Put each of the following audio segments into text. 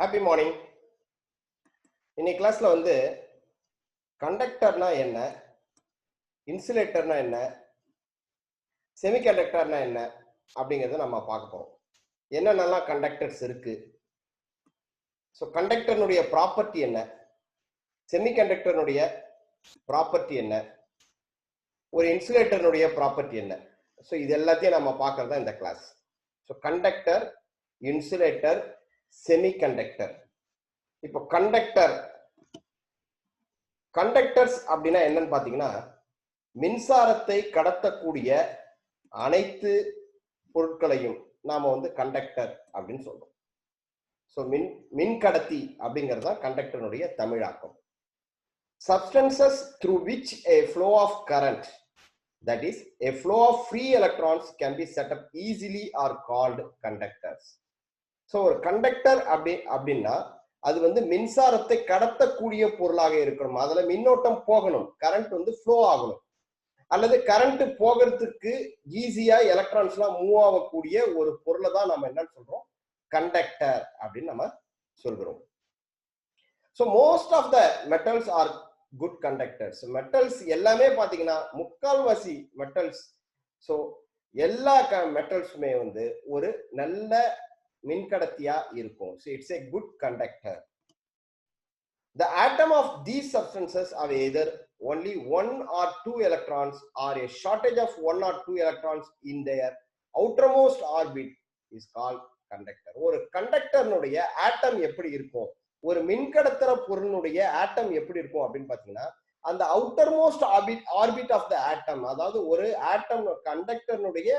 Happy morning. இன்னைக்கு கிளாஸ்ல வந்து கண்டக்டர்னா என்ன, இன்சுலேட்டர்னா என்ன, செமிகண்டக்டர்னா என்ன அப்படிங்கறத நம்ம பார்க்க போறோம். என்னென்னலாம் கண்டக்டர்ஸ் இருக்கு, ஸோ கண்டக்டர்னுடைய ப்ராப்பர்ட்டி என்ன, செமிகண்டக்டர்னுடைய ப்ராப்பர்ட்டி என்ன, ஒரு இன்சுலேட்டர்னுடைய ப்ராப்பர்ட்டி என்ன, ஸோ இது எல்லாத்தையும் நம்ம பார்க்கறது தான் இந்த class. So conductor, insulator, semiconductor. இப்போ கண்டக்டர்ஸ் அப்படின்னா என்னன்னு பாத்தீங்கன்னா, மின்சாரத்தை கடத்தக்கூடிய அனைத்து பொருட்களையும் நாம வந்து கண்டக்டர் அப்படின்னு சொல்றோம். ஸோ மின்கடத்தி அப்படிங்கிறது தான் கண்டக்டருடைய தமிழாக்கம். Substances through which a flow of current, that is a flow of free electrons, can be set up easily are called conductors. So ஒரு கண்டக்டர் அப்படின்னா அது வந்து மின்சாரத்தை கடத்தக்கூடிய பொருளாக இருக்கணும். அதுல மின்னோட்டம் போகணும், கரண்ட் வந்து ஃப்ளோ ஆகணும், அல்லது கரண்ட் போகிறதுக்கு ஈஸியா எலக்ட்ரான்ஸ் எல்லாம் மூவ் ஆகக்கூடிய ஒரு பொருளை தான் நம்ம என்ன சொல்றோம், கண்டக்டர் அப்படின்னு நம்ம சொல்கிறோம். So most of the metals are good conductors. Metals எல்லாமே பாத்தீங்கன்னா முக்கால்வாசி மெட்டல்ஸ், ஸோ எல்லா மெட்டல்ஸுமே வந்து ஒரு நல்ல மின்கடத்தியா இருக்கும். So it's a good conductor. The atom of these substances are either only 1 or 2 electrons or a shortage of 1 or 2 electrons in their outermost orbit is called conductor. ஒரு கண்டக்டர்னுடைய ஆட்டம் எப்படி இருக்கும், ஒரு மின்கடத்துற பொருளுடைய ஆட்டம் எப்படி இருக்கும் அப்படின்னு பாத்தீங்கன்னா, அந்த அவுட்டர்மோஸ்ட் ஆர்பிட் ஆஃப் த ஆட்டம், அதாவது ஒரு ஆட்டம் கண்டக்டர்னுடைய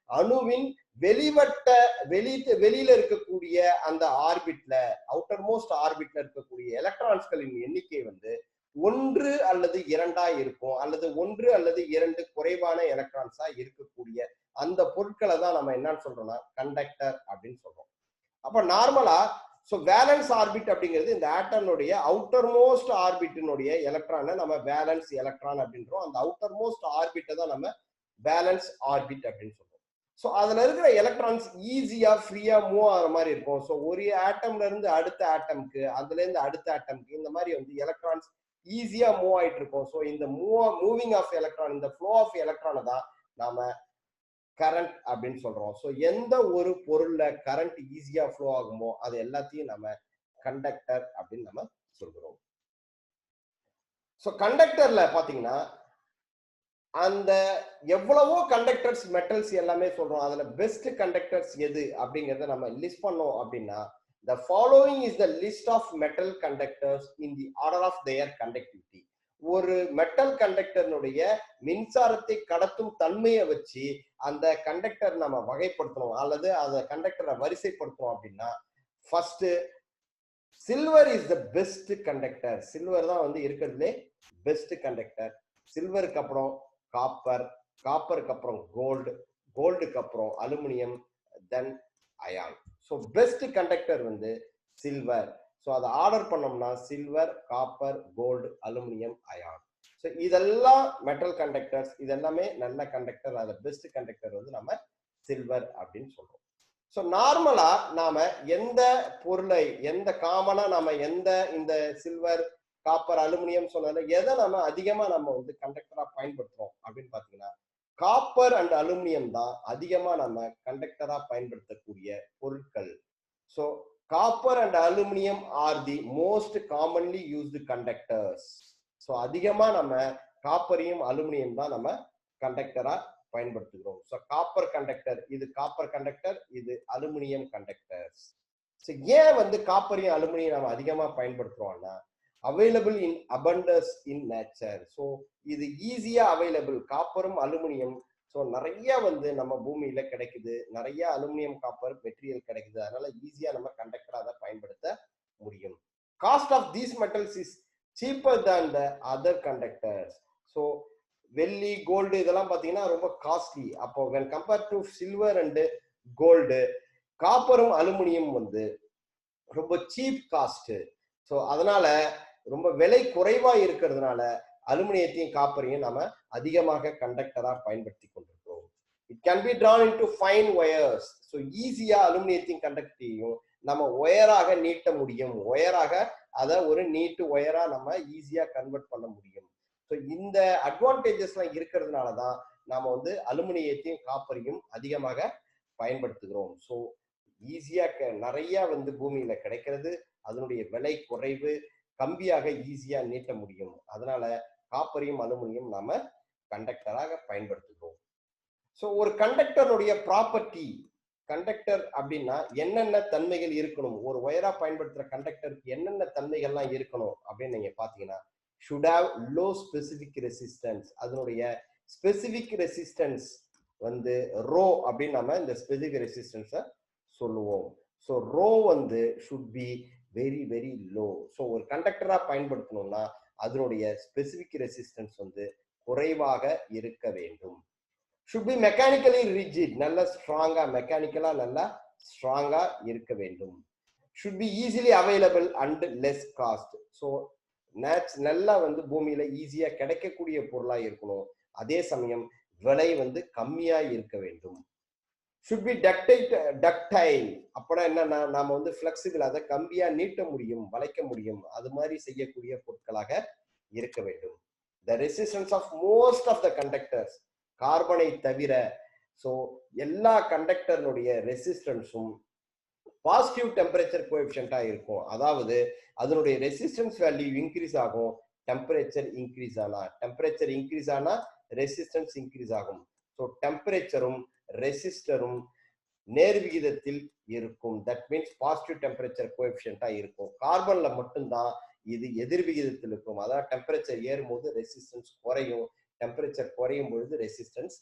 அணுவின் வெளியில இருக்கக்கூடிய அந்த ஆர்பிட்ல, அவுட்டர்மோஸ்ட் ஆர்பிட்ல இருக்கக்கூடிய எலக்ட்ரான்ஸ்களின் எண்ணிக்கை வந்து 1 அல்லது 2 இருக்கும், அல்லது 1 அல்லது 2 குறைவான எலக்ட்ரான்ஸா இருக்கக்கூடிய அந்த பொருட்களை தான் நம்ம என்னன்னு சொல்றோம்னா கண்டக்டர் அப்படின்னு சொல்றோம். அப்ப நார்மலா ஸோ வேலன்ஸ் ஆர்பிட் அப்படிங்கிறது இந்த ஆட்டம்னுடைய அவுட்டர்மோஸ்ட் ஆர்பிட்டினுடைய எலக்ட்ரானை நம்ம வேலன்ஸ் எலக்ட்ரான் அப்படின்றோம். அந்த அவுட்டர்மோஸ்ட் ஆர்பிட்டை தான் நம்ம வேலன்ஸ் ஆர்பிட் அப்படின்னு சொல்றோம். ஸோ அதுல இருக்கிற எலக்ட்ரான்ஸ் ஈஸியா ஃப்ரீயா மூவ் ஆகிற மாதிரி இருக்கும். ஸோ ஒரு ஆட்டம்ல இருந்து அடுத்த ஆட்டம்க்கு, அதுல இருந்து அடுத்த ஆட்டம்க்கு, இந்த மாதிரி வந்து எலக்ட்ரான்ஸ் ஈஸியா மூவ் ஆயிட்டு இருக்கும். ஸோ இந்த மூவிங் ஆஃப் எலக்ட்ரான், இந்த ஃப்ளோ ஆஃப் எலக்ட்ரானை தான் நாம கரண்ட் அப்படின்னு சொல்றோம். ஸோ எந்த ஒரு பொருள்ல கரண்ட் ஈஸியா ஃப்ளோ ஆகுமோ அது எல்லாத்தையும் நம்ம கண்டக்டர் அப்படின்னு நம்ம சொல்கிறோம். ஸோ கண்டக்டர்ல பாத்தீங்கன்னா அந்த எவ்வளவோ கண்டக்டர்ஸ் மெட்டல்ஸ் எல்லாமே சொல்றோம். அதுல பெஸ்ட் கண்டக்டர்ஸ் எது அப்படிங்கறத நம்ம லிஸ்ட் பண்ணோம் அப்படின்னா, the following is the list of metal conductors in the order of their conductivity. ஒரு மெட்டல் கண்டக்டர்னுடைய மின்சாரத்தை கடத்தும் தன்மையை வச்சு அந்த கண்டக்டர் நம்ம வகைப்படுத்தணும், அல்லது அந்த கண்டக்டரை வரிசைப்படுத்தணும் அப்படின்னா, first silver is the best conductor. Silver தான் வந்து இருக்கிறதுலே பெஸ்ட் கண்டக்டர். சில்வருக்கு அப்புறம் காப்பர், காப்பருக்கு அப்புறம் கோல்டு, கோல்டுக்கு அப்புறம் aluminium, then iron. So best conductor வந்து சில்வர். ஸோ அதை ஆர்டர் பண்ணோம்னா silver, copper, gold, aluminium, iron. So இதெல்லாம் மெட்டல் கண்டக்டர்ஸ், இதெல்லாமே நல்ல கண்டக்டர். அதில் பெஸ்ட் கண்டக்டர் வந்து நம்ம சில்வர் அப்படின்னு சொல்றோம். ஸோ நார்மலா நாம எந்த பொருளை, எந்த காமனா நாம எந்த இந்த சில்வர், காப்பர், அலுமினியம் சொன்னதுல எதை நம்ம அதிகமா நம்ம வந்து கண்டக்டரா பயன்படுத்துறோம் அப்படின்னு பாத்தீங்கன்னா, காப்பர் அண்ட் அலுமினியம் தான் அதிகமா நம்ம கண்டக்டரா பயன்படுத்தக்கூடிய பொருட்கள். So copper and aluminium are the most commonly used conductors. So அதிகமா நம்ம காப்பரையும் அலுமினியம் தான் நம்ம கண்டக்டரா பயன்படுத்துகிறோம். ஸோ காப்பர் கண்டக்டர், இது காப்பர் கண்டக்டர், இது அலுமினியம் கண்டக்டர்ஸ். ஸோ ஏன் வந்து காப்பரையும் அலுமினியம் நம்ம அதிகமா பயன்படுத்துறோம்னா, available in abundance in nature. So இது ஈஸியா அவைலபிள், காப்பரும் அலுமினியம். ஸோ நிறைய வந்து நம்ம பூமியில கிடைக்குது, நிறைய அலுமினியம் காப்பர் மெட்டீரியல் கிடைக்குது, அதனால ஈஸியா நம்ம கண்டக்டரா அதை பயன்படுத்த முடியும். Cost of these metals is cheaper than the other conductors. So வெள்ளி, கோல்டு இதெல்லாம் பாத்தீங்கன்னா ரொம்ப காஸ்ட்லி. அப்போ when compared to silver and gold, காப்பரும் அலுமினியம் வந்து ரொம்ப சீப் காஸ்ட். ஸோ அதனால ரொம்ப விலை குறைவா இருக்கிறதுனால அலுமினியத்தையும் காப்பரையும் நாம அதிகமாக கண்டக்டரா பயன்படுத்தி கொண்டிருக்கிறோம். It can be drawn into fine wires. So ஈஸியா அலுமினியத்தின் கண்டக்டிவிட்டியும் நம்ம ஒயராக நீட்ட முடியும். ஒயராக அதை ஒரு நீட்டு ஒயரா நம்ம ஈஸியா கன்வெர்ட் பண்ண முடியும். ஸோ இந்த அட்வான்டேஜஸ்லாம் இருக்கிறதுனால தான் நாம வந்து அலுமினியத்தையும் காப்பரையும் அதிகமாக பயன்படுத்துகிறோம். ஸோ ஈஸியா நிறைய வந்து பூமியில கிடைக்கிறது, அதனுடைய விலை குறைவு, கம்பியாக ஈஸியா நீட்ட முடியும். அதனால காப்பரையும் அலுமினியம் நாம கண்டக்டராக பயன்படுத்துகிறோம். ஸோ ஒரு கண்டக்டருடைய ப்ராப்பர்ட்டி, கண்டக்டர் அப்படின்னா என்னென்ன தன்மைகள் இருக்கணும், ஒரு ஒயரா பயன்படுத்துற கண்டக்டருக்கு என்னென்ன தன்மைகள்லாம் இருக்கணும் அப்படின்னு நீங்க பாத்தீங்கன்னா, should have low specific resistance. அதனுடைய ஸ்பெசிபிக் ரெசிஸ்டன்ஸ் வந்து ரோ அப்படின்னு நம்ம இந்த ஸ்பெசிபிக் ரெசிஸ்டன்ஸை சொல்லுவோம். ஸோ ரோ வந்து should be very very low. So ஒரு கண்டக்டரா பயன்படுத்தணும்னா அதனுடைய ஸ்பெசிபிக் ரெசிஸ்டன்ஸ் வந்து குறைவாக இருக்க வேண்டும். should be mechanically rigid, நல்ல ஸ்ட்ராங்கா, மெக்கானிக்கலா நல்லா ஸ்ட்ராங்கா இருக்க வேண்டும். should be easily available and less cost. So நல்லா வந்து பூமியில ஈஸியா கிடைக்கக்கூடிய பொருளா இருக்கணும், அதே சமயம் விலை வந்து கம்மியா இருக்க வேண்டும். should be ductile. அப்பனா என்னன்னா நாம வந்து பிளெக்சிபிள், அதை கம்பியா நீட்ட முடியும், வளைக்க முடியும், அது மாதிரி செய்யக்கூடிய பொருட்களாக இருக்க வேண்டும். the resistance of most of the conductors, கார்பனை தவிர ஸோ எல்லா கண்டக்டர்னுடைய ரெசிஸ்டன்ஸும் பாசிட்டிவ் டெம்பரேச்சர் கோஎஃபிஷியன்ட்டா இருக்கும். அதாவது அதனுடைய ரெசிஸ்டன்ஸ் வேல்யூ இன்க்ரீஸ் ஆகும், டெம்பரேச்சர் இன்க்ரீஸ் ஆனா ரெசிஸ்டன்ஸ் இன்க்ரீஸ் ஆகும். ஸோ டெம்பரேச்சரும் ரெசிஸ்டரும் நேர்விகிதத்தில் இருக்கும். தட் மீன்ஸ் பாசிட்டிவ் டெம்பரேச்சர் கோஎஃபிஷியன்ட்டா இருக்கும். கார்பன்ல மட்டும்தான் இது எதிர்விகிதத்தில் இருக்கும். அதாவது டெம்பரேச்சர் ஏறும்போது ரெசிஸ்டன்ஸ் குறையும், டெம்பரேச்சர் குறையும் பொழுது ரெசிஸ்டன்ஸ்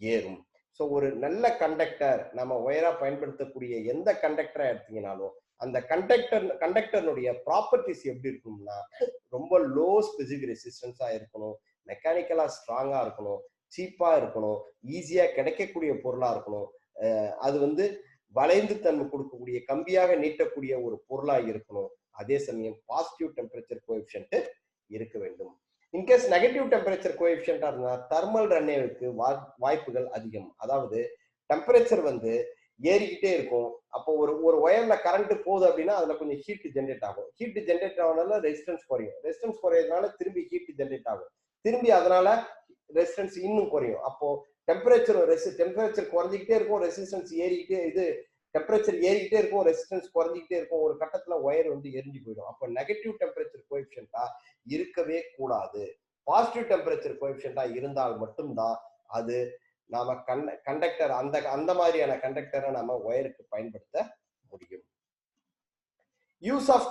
ஏறும். ஸோ ஒரு நல்ல கண்டக்டர், நம்ம ஒயரா பயன்படுத்தக்கூடிய எந்த கண்டக்டரா எடுத்தீங்கனாலும் அந்த கண்டக்டர்னுடைய ப்ராப்பர்ட்டிஸ் எப்படி இருக்கும்னா, ரொம்ப லோ ஸ்பெசிபிக் ரெசிஸ்டன்ஸா இருக்கணும், மெக்கானிக்கலா ஸ்ட்ராங்கா இருக்கணும், சீப்பா இருக்கணும், ஈஸியா கிடைக்கக்கூடிய பொருளா இருக்கணும், அது வந்து வளைந்து தன்மை கொடுக்கக்கூடிய கம்பியாக நீட்டக்கூடிய ஒரு பொருளா இருக்கணும், அதே சமயம் பாசிட்டிவ் டெம்பரேச்சர் கோஎஃபிஷியன்ட் இருக்க வேண்டும். இன்கேஸ் நெகட்டிவ் டெம்பரேச்சர் கோஎஃபிஷியன்டா இருந்தா தெர்மல் ரன்வேவுக்கு வாய்ப்புகள் அதிகம். அதாவது டெம்பரேச்சர் வந்து ஏறிக்கிட்டே இருக்கும். அப்போ ஒரு ஒயர்ல கரண்ட் போகுது அப்படின்னா அதுல கொஞ்சம் ஹீட் ஜென்ரேட் ஆகும். ஹீட் ஜென்ரேட் ஆகுறதுனால ரெசிஸ்டன்ஸ் குறையும். ரெசிஸ்டன்ஸ் குறையறதுனால திரும்பி ஹீட் ஜென்ரேட் ஆகும். திரும்பி அதனால ரெசிஸ்டன்ஸ் இன்னும் குறையும். அப்போ டெம்பரேச்சர் குறைஞ்சிக்கிட்டே இருக்கும், ரெசிஸ்டன்ஸ் ஏறிக்கிட்டே, டெம்பரேச்சர் ஏறிக்கிட்டே இருக்கும், ரெசிஸ்டன்ஸ் குறைஞ்சிக்கிட்டே இருக்கும். ஒரு கட்டத்துல ஒயர் வந்து எரிஞ்சு போயிடும். அப்போ நெகட்டிவ் டெம்பரேச்சர் கோஎஃபிஷியன்ட்டா இருக்கவே கூடாது. பாசிட்டிவ் டெம்பரேச்சர் கோஎஃபிஷியன்ட்டா இருந்தால் மட்டும்தான் அது நாம கண்டக்டர் அந்த மாதிரியான கண்டக்டரை நாம ஒயருக்கு பயன்படுத்த முடியும். யூஸ் ஆஃப்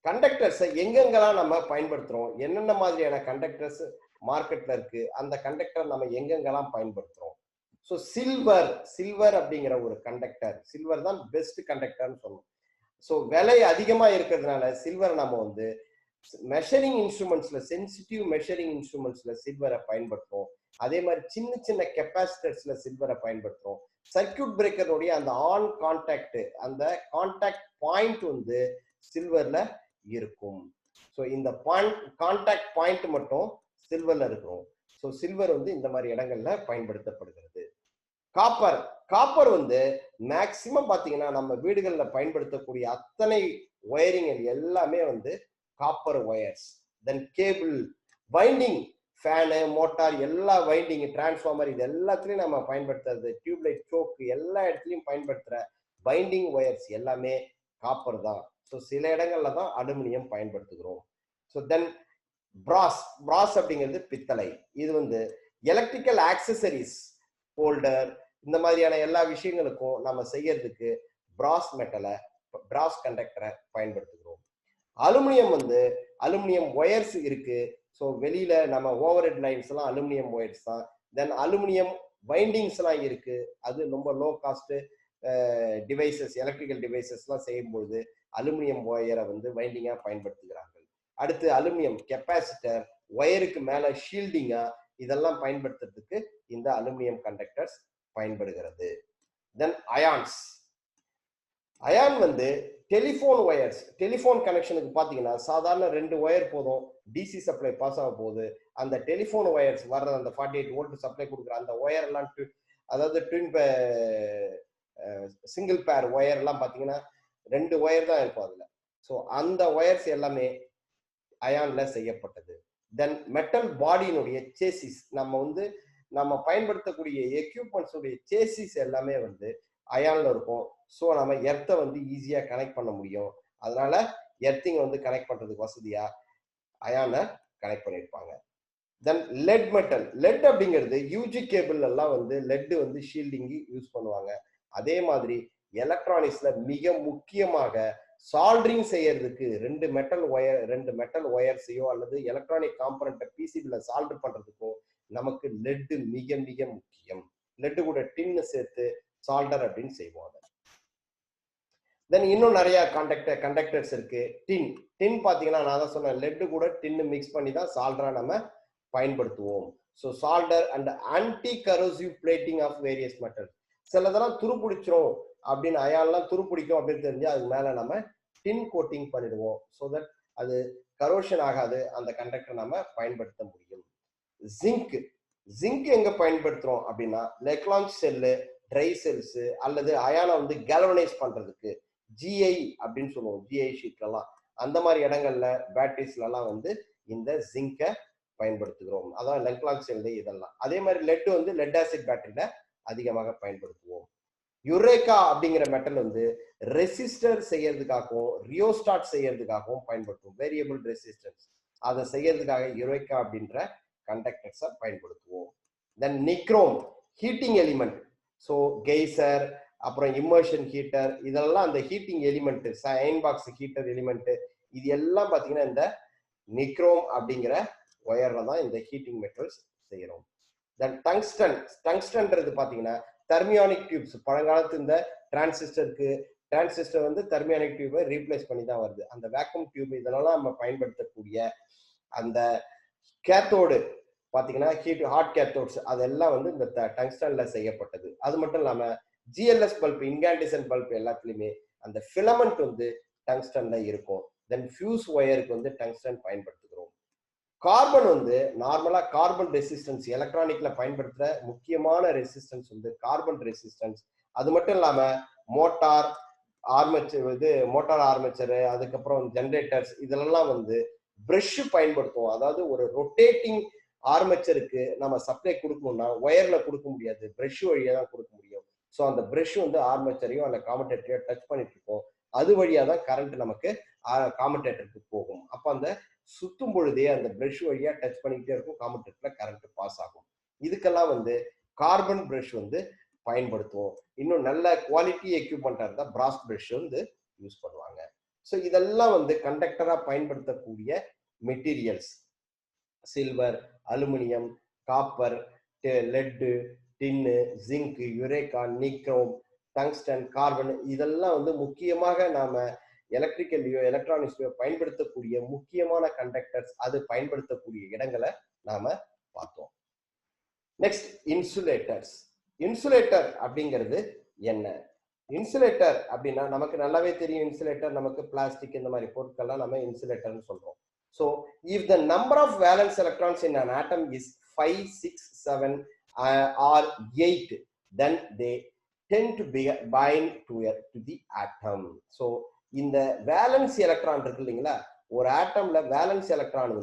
கண்டக்டர்ஸை எங்கெங்கெல்லாம் நம்ம பயன்படுத்துறோம், என்னென்ன மாதிரியான கண்டக்டர்ஸ் மார்க்கெட்ல இருக்கு, அந்த கண்டக்டர் நம்ம எங்கெங்கெல்லாம் பயன்படுத்துறோம். ஸோ சில்வர் அப்படிங்கிற ஒரு கண்டக்டர், சில்வர் தான் பெஸ்ட் கண்டக்டர்னு சொல்லணும். ஸோ விலை அதிகமா இருக்கிறதுனால சில்வர் நம்ம வந்து மெஷரிங் இன்ஸ்ட்ருமெண்ட்ஸ்ல, சென்சிட்டிவ் மெஷரிங் இன்ஸ்ட்ருமெண்ட்ஸ்ல சில்வரை பயன்படுத்துறோம். அதே மாதிரி சின்ன சின்ன கெப்பாசிட்டர்ஸ்ல சில்வரை பயன்படுத்துறோம். சர்க்கியூட் பிரேக்கருடைய அந்த ஆன் கான்டாக்ட், அந்த கான்டாக்ட் பாயிண்ட் வந்து சில்வர்ல இருக்கும். ஸோ இந்த கான்டாக்ட் பாயிண்ட் மட்டும் சில்வர்ல இருக்கும். ஸோ சில்வர் வந்து இந்த மாதிரி இடங்கள்ல பயன்படுத்தப்படுகிறது. காப்பர் வந்து மேக்சிமம் பாத்தீங்கன்னா நம்ம வீடுகள்ல பயன்படுத்தக்கூடிய அத்தனை ஒயரிங் எல்லாமே வந்து காப்பர் ஒயர்ஸ். தென் கேபிள், வைண்டிங், ஃபேனு, மோட்டார், எல்லா வைண்டிங், டிரான்ஸ்ஃபார்மர், இது எல்லாத்துலயும் நம்ம பயன்படுத்துறது, டியூப்லைட், சோக்கு, எல்லா இடத்துலயும் பயன்படுத்துற வைண்டிங் ஒயர்ஸ் எல்லாமே காப்பர் தான். ஸோ சில இடங்கள்ல தான் அலுமினியம் பயன்படுத்துகிறோம். ஸோ தென் பிராஸ் அப்படிங்கிறது பித்தளை. இது வந்து எலக்ட்ரிக்கல் ஆக்சசரிஸ், ஹோல்டர், இந்த மாதிரியான எல்லா விஷயங்களுக்கும் நம்ம செய்யறதுக்கு பிராஸ் கண்டக்டரை பயன்படுத்துகிறோம். அலுமினியம் வந்து அலுமினியம் ஒயர்ஸ் இருக்கு. ஸோ வெளியில நம்ம ஓவர் ஹெட் லைன்ஸ் எல்லாம் அலுமினியம் ஒயர்ஸ் தான். தென் அலுமினியம் வைண்டிங்ஸ் எல்லாம் இருக்கு. அது ரொம்ப low cost devices, electrical devices எல்லாம் செய்யும்போது அலுமினியம் ஒயரை வந்து வைண்டிங்கா பயன்படுத்துகிறார்கள். அடுத்து அலுமினியம் கெப்பாசிட்டர், ஒயருக்கு மேல ஷீல்டிங்கா, இதெல்லாம் பயன்படுத்துறதுக்கு இந்த அலுமினியம் கண்டக்டர்ஸ் பயன்படுகிறது. தென் அயான் வந்து டெலிஃபோன் ஒயர்ஸ், டெலிஃபோன் கனெக்ஷனுக்கு பாத்தீங்கன்னா சாதாரண 2 ஒயர் போதும், டிசி சப்ளை பாஸ் ஆக போகுது. அந்த டெலிஃபோன் ஒயர்ஸ் வர்ற அந்த 48 வோல்ட் சப்ளை கொடுக்குற அந்த ஒயர் எல்லாம் அதாவது சிங்கிள் பேர் ஒயர் எல்லாம் பாத்தீங்கன்னா 2 ஒயர் தான் இருக்கும் அதுல. ஸோ அந்த ஒயர்ஸ் எல்லாமே அயான்ல செய்யப்பட்டது. தென் மெட்டல் பாடியினுடைய சேசிஸ், நம்ம பயன்படுத்தக்கூடிய எக்யூப்மெண்ட்ஸ் உடைய சேசிஸ் எல்லாமே அயான்ல இருக்கும். ஸோ நம்ம எர்த்தை ஈஸியா கனெக்ட் பண்ண முடியும். அதனால எர்த்திங் கனெக்ட் பண்றதுக்கு வசதியா அயானை கனெக்ட் பண்ணிருப்பாங்க. தென் லெட் மெட்டல், லெட் அப்படிங்கிறது யூஜி கேபிள் எல்லாம் லெட் ஷீல்டிங் யூஸ் பண்ணுவாங்க. அதே மாதிரி எலக்ட்ரானிக்ஸ்ல மிக முக்கியமாக சால்டரிங் செய்யறதுக்கு ரெண்டு மெட்டல் ஒயர்ஸையோ அல்லது எலக்ட்ரானிக் காம்பனன்ட் பிசிபில சால்டர் பண்றதுக்கோ நமக்கு லெட் மிக மிக முக்கியம். லெட் கூட டின்னு சேர்த்து சால்டர் அப்படின்னு செய்வாங்க. தென் இன்னும் நிறைய கண்டக்டர்ஸ் இருக்கு. டின் பாத்தீங்கன்னா நான் தான் சொன்னேன், லெட் கூட டின்னு மிக்ஸ் பண்ணி தான் சால்டரா நம்ம பயன்படுத்துவோம். So solder and anti corrosive plating of various metal. சிலதெல்லாம் துருப்பிடிச்சிரும் அப்படின்னு, அயான்லாம் துருப்பிடிக்கும் அப்படின்னு தெரிஞ்சு அதுக்கு மேல நம்ம டின் கோட்டிங் பண்ணிடுவோம். ஸோ தட் அது கரோஷன் ஆகாது, அந்த கண்டக்டர் நம்ம பயன்படுத்த முடியும். ஜிங்க் எங்க பயன்படுத்துறோம் அப்படின்னா லெக்லாஞ்ச் செல்லு, ட்ரை செல்ஸ் அல்லது அயானை கேல்வனைஸ் பண்றதுக்கு ஜிஐ அப்படின்னு சொல்லுவோம். ஜிஐ ஷீட்லாம் அந்த மாதிரி இடங்கள்ல பேட்டரிஸ்ல எல்லாம் இந்த ஜிங்கை பயன்படுத்துகிறோம். அதான் லெக்லாஞ்ச் செல்லு இதெல்லாம். அதே மாதிரி லெட் ஆசிட் பேட்டரியில அதிகமாக பயன்படுத்துவோம். யுரேகா அப்படிங்கிற மெட்டல் ரெசிஸ்டர் செய்யறதுக்காகவும் ரியோஸ்டாட் செய்யறதுக்காகவும் பயன்படுத்துவோம். வேரியபிள் ரெசிஸ்டன்ஸ் அதை செய்யறதுக்காக யுரேகா அப்படின்ற கண்டக்டர்ஸை பயன்படுத்துவோம். Then nichrome heating element. So geyser, அப்புறம் இம்மர்ஷன் ஹீட்டர், இதெல்லாம் அந்த heating element, iron box heater element, இது எல்லாம் பார்த்தீங்கன்னா இந்த நிக்ரோம் அப்படிங்கிற ஒயர்ல தான் இந்த ஹீட்டிங் மெட்டல்ஸ் செய்யறோம். தென் டங்ஸ்டன்ன்றது பார்த்தீங்கன்னா தெர்மியானிக் டியூப்ஸ். பழங்காலத்து இந்த டிரான்சிஸ்டர் தெர்மியானிக் டியூபை ரீப்ளேஸ் பண்ணி தான் வருது. அந்த வேக்யூம் டியூப் இதெல்லாம் நம்ம பயன்படுத்தக்கூடிய அந்த கேத்தோடு பாத்தீங்கன்னா ஹாட் கேத்தோட்ஸ் அதெல்லாம் இந்த டங்ஸ்டன்ல செய்யப்பட்டது. அது மட்டும் இல்லாம ஜிஎல்எஸ் பல்ப், இன்காண்டிசன் பல்ப் எல்லாத்துலயுமே அந்த ஃபிலமெண்ட் டங்ஸ்டன்ல இருக்கும். தென் ஃபியூஸ் ஒயருக்கு டங்ஸ்டன் பயன்படுத்துகிறோம். கார்பன் நார்மலா கார்பன் ரெசிஸ்டன்ஸ், எலக்ட்ரானிக்ல பயன்படுத்துற முக்கியமான ரெசிஸ்டன்ஸ் கார்பன் ரெசிஸ்டன்ஸ். அது மட்டும் இல்லாம மோட்டார் ஆர்மேச்சர், அதுக்கப்புறம் ஜெனரேட்டர்ஸ், இதெல்லாம் பிரஷ் பயன்படுத்துவோம். அதாவது ஒரு ரொட்டேட்டிங் ஆர்மேச்சருக்கு நம்ம சப்ளை கொடுக்கணும்னா ஒயர்ல கொடுக்க முடியாது, பிரஷ் வழியா தான் கொடுக்க முடியும். ஸோ அந்த பிரஷ் ஆர்மேச்சரையும் அந்த காமடேட்டரையும் டச் பண்ணிட்டு இருக்கோம். அது வழியா தான் கரண்ட் நமக்கு காமடேட்டருக்கு போகும். அப்ப அந்த சுத்தும் பொழுதே அந்த பிரஷ் வழியா டச் பண்ணிக்கிட்டே இருக்கும், காமடேட்டர்ல கரண்ட் பாஸ் ஆகும். இதுக்கெல்லாம் கார்பன் பிரஷ் பயன்படுத்துவோம். இன்னும் நல்ல குவாலிட்டி எக்யூப்மெண்டா இருந்தா பிராஸ் பிரஷ் யூஸ் பண்ணுவாங்க. ஸோ இதெல்லாம் கண்டக்டரா பயன்படுத்தக்கூடிய materials. Silver, aluminium, copper, lead, tin, zinc, eureka, nichrome, tungsten, carbon, இதெல்லாம் முக்கியமாக நாம எலக்ட்ரிக்கல்லையோ எலக்ட்ரானிக்ஸ்லயோ பயன்படுத்தக்கூடிய முக்கியமான கண்டக்டர்ஸ். அது பயன்படுத்தக்கூடிய இடங்களை நாம பார்த்தோம். Next insulators. இன்சுலேட்டர் அப்படிங்கிறது என்ன? இன்சுலேட்டர் அப்படின்னா நமக்கு நல்லாவே தெரியும். இன்சுலேட்டர் நமக்கு பிளாஸ்டிக் இந்த மாதிரி பொருட்கள்லாம் நம்ம இன்சுலேட்டர்னு சொல்றோம். So if the number of valence electrons in an atom is 5, 6, 7 or 8, then they tend to bind to the atom. So இந்த வேலன்ஸ் எலக்ட்ரான் இருக்கு இல்லைங்களா, ஒரு ஆட்டம்ல வேலன்ஸ் எலக்ட்ரான்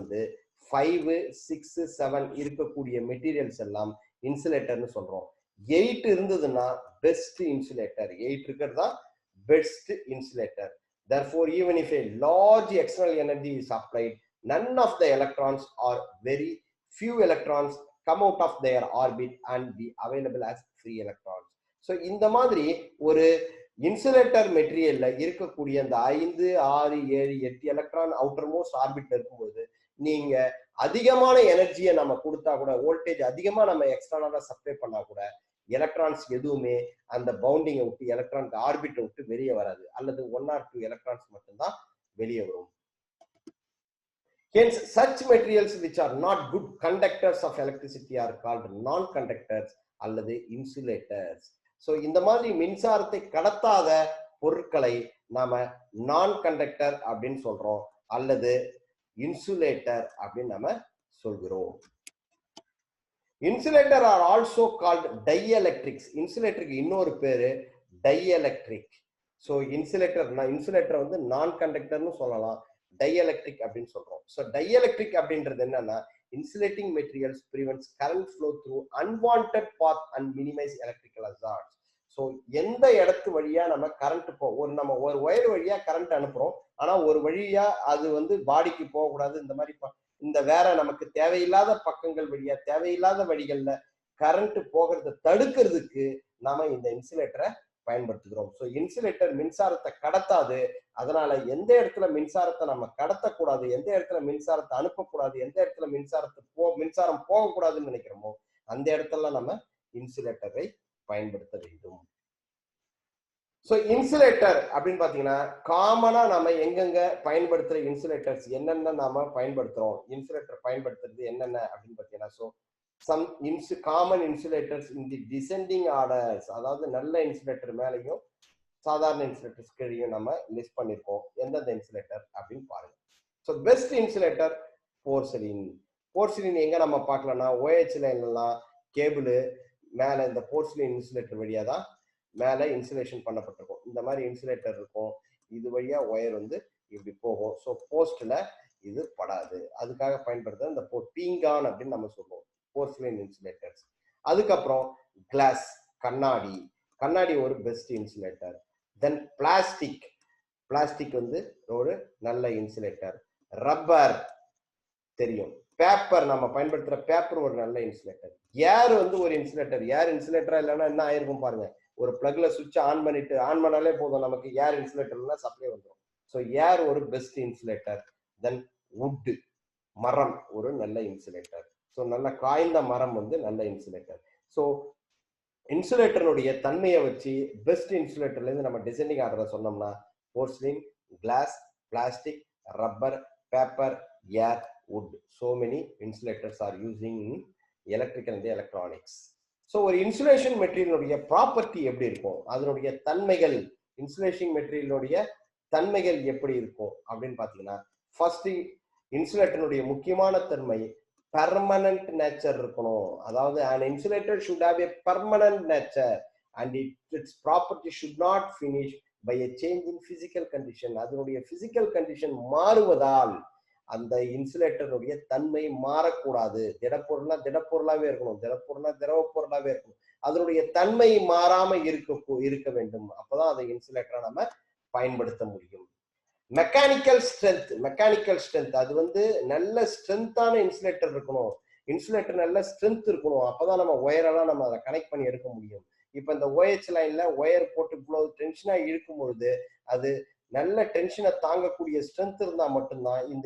5, 6, 7 இருக்கக்கூடிய மெட்டீரியல்ஸ் எல்லாம் இன்சுலேட்டர்னு சொல்றோம். 8 இருந்ததுன்னா பெஸ்ட் இன்சுலேட்டர். 8 இருக்கிறது தான் best insulator. Therefore, even if a large external energy is applied, none of the electrons or very few electrons come out of their orbit and be available as free electrons. So, இந்த மாதிரி ஒரு insulator மெட்டீரியல்ல இருக்கக்கூடிய அந்த 5, 6, 7, 8 electron outer most ஆர்பிட்ல இருக்கும்போது நீங்க அதிகமான எனர்ஜியை நம்ம கொடுத்தா கூட, வோல்டேஜ் அதிகமா நம்ம எக்ஸ்டர்னலா சப்ளை பண்ணா கூட எலக்ட்ரான்ஸ் எதுவுமே அந்த பவுண்டிங்கை விட்டு எலக்ட்ரான் ஆர்பிட்டை விட்டு வெளியே வராது, அல்லது 1 or 2 எலக்ட்ரான்ஸ் மட்டும்தான் வெளியே வரும். Hence, such materials which are not good conductors of electricity are called non-conductors அல்லது insulators. So இந்த மாதிரி மின்சாரத்தை கடத்தாத பொருட்களை நாம நான் கண்டக்டர் அப்படின்னு சொல்றோம், அல்லது இன்சுலேட்டர் அப்படின்னு நம்ம சொல்கிறோம். Insulator are also called dielectrics. இன்சுலேட்டருக்கு இன்னொரு பேரு டைஎலக்ட்ரிக். ஸோ இன்சுலேட்டர் வந்து நான் கண்டக்டர்னு சொல்லலாம், டைஎலக்ட்ரிக் அப்படின்னு சொல்றோம். ஸோ டைஎலக்ட்ரிக் அப்படின்றது என்னன்னா, insulating materials prevents current flow through unwanted path and minimize electrical hazards. So எந்த இடத்து வழியா நம்ம கரண்ட் நம்ம ஒரு ஒயர் வழியா கரண்ட் அனுப்புறோம், ஆனா ஒரு வழியா அது வந்து பாடிக்கு போகக்கூடாது. இந்த மாதிரி இந்த வேற நமக்கு தேவையில்லாத பக்கங்கள் வழியா தேவையில்லாத வழிகள்ல கரண்ட் போகிறத தடுக்கிறதுக்கு நாம இந்த இன்சுலேட்டரை பயன்படுத்துகிறோம். ஸோ இன்சுலேட்டர் மின்சாரத்தை கடத்தாது. அதனால எந்த இடத்துல மின்சாரத்தை நம்ம கடத்தக்கூடாது, எந்த இடத்துல மின்சாரத்தை அனுப்பக்கூடாது, எந்த இடத்துல மின்சாரம் போகக்கூடாதுன்னு நினைக்கிறோமோ அந்த இடத்துல நம்ம இன்சுலேட்டரை பயன்படுத்த வேண்டும். ஸோ இன்சுலேட்டர் அப்படின்னு பாத்தீங்கன்னா காமனா நாம எங்கெங்க பயன்படுத்துற இன்சுலேட்டர்ஸ் என்னென்ன நாம பயன்படுத்துறோம், இன்சுலேட்டர் பயன்படுத்துறது என்னென்ன அப்படின்னு பாத்தீங்கன்னா, ஸோ சம் காமன் இன்சுலேட்டர்ஸ் இன் தி டிசெண்டிங் ஆர்டர்ஸ், அதாவது நல்ல இன்சுலேட்டர் மேலையும் சாதாரண இன்சுலேட்டர்ஸ் கீழையும் நம்ம லிஸ்ட் பண்ணிருக்கோம். எந்தெந்த இன்சுலேட்டர் அப்படின்னு பாருங்க. So best insulator போர்சிலின். போர்சிலின் எங்க நம்ம பார்க்கலாம்னா, OH லைன்லாம் கேபிள் மேல இந்த போர்சிலின் இன்சுலேட்டர் வழியா தான் மேல இன்சுலேஷன் பண்ணப்பட்டிருக்கும். இந்த மாதிரி இன்சுலேட்டர் இருக்கும், இது வழியா ஒயர் வந்து இப்படி போகும். ஸோ போஸ்ட்ல இது படாது, அதுக்காக பயன்படுத்த இந்த பீங்கான் அப்படின்னு நம்ம சொல்லுவோம், போர்சிலின் இன்சுலேட்டர்ஸ். அதுக்கப்புறம் கிளாஸ், கண்ணாடி. கண்ணாடி ஒரு பெஸ்ட் இன்சுலேட்டர். தென் பிளாஸ்டிக் வந்து ஒரு நல்ல இன்சுலேட்டர். ரப்பர் தெரியும், பேப்பர் நம்ம பயன்படுத்துற பேப்பர் ஒரு நல்ல இன்சுலேட்டர். ஏர் வந்து ஒரு இன்சுலேட்டர். ஏர் இன்சுலேட்டரா இல்லைன்னா என்ன ஆயிருக்கும் பாருங்க, ஒரு பிளக்ல சுவிட்ச் ஆன் பண்ணாலே போதும், நமக்கு ஏர் இன்சுலேட்டர்னா சப்ளை வந்துடும். ஸோ ஏர் ஒரு பெஸ்ட் இன்சுலேட்டர். தென் வுட், மரம் ஒரு நல்ல இன்சுலேட்டர். ஸோ நல்ல காய்ந்த மரம் வந்து நல்ல இன்சுலேட்டர். ஸோ இன்சுலேட்டருடைய தன்மையை வச்சு பெஸ்ட் இன்சுலேட்டர்ல இருந்து நம்ம டிசைனிங் ஆர்டரை சொன்னோம்னா, porcelain, glass, plastic, rubber, paper, air, wood. So many insulators are using in electrical and electronics. So ஒரு இன்சுலேஷன் மெட்டீரியலுடைய ப்ராப்பர்ட்டி எப்படி இருக்கும், அதனுடைய தன்மைகள், இன்சுலேஷன் மெட்டீரியலுடைய தன்மைகள் எப்படி இருக்கும் அப்படின்னு பாத்தீங்கன்னா, ஃபர்ஸ்ட் இன்சுலேட்டருடைய முக்கியமான தன்மை பெர்மனன்ட் நேச்சர் இருக்கணும். அதாவது an insulator should have a permanent nature and its property should not finish by a change in physical condition. அதனுடைய பிசிக்கல் கண்டிஷன் மாறுவதால் அந்த இன்சுலேட்டருடைய தன்மை மாறக்கூடாது. திடப்பொருளாவே இருக்கணும், திரவ பொருளாவே இருக்கணும். அதனுடைய தன்மை மாறாம இருக்க வேண்டும். அப்பதான் அதை இன்சுலேட்டரா நம்ம பயன்படுத்த முடியும். மெக்கானிக்கல் ஸ்ட்ரென்த், அது வந்து நல்ல ஸ்ட்ரென்த்தான இன்சுலேட்டர் இருக்கணும். இன்சுலேட்டர் நல்ல ஸ்ட்ரென்த் இருக்கணும், அப்பதான் நம்ம ஒயரெல்லாம் நம்ம அதை கனெக்ட் பண்ணி எடுக்க முடியும். இப்ப இந்த OH லைன்ல ஒயர் போட்டு இவ்வளவு டென்ஷனா இழுக்கும் பொழுது அது நல்ல டென்ஷனை தாங்கக்கூடிய ஸ்ட்ரென்த் இருந்தா மட்டும்தான் இந்த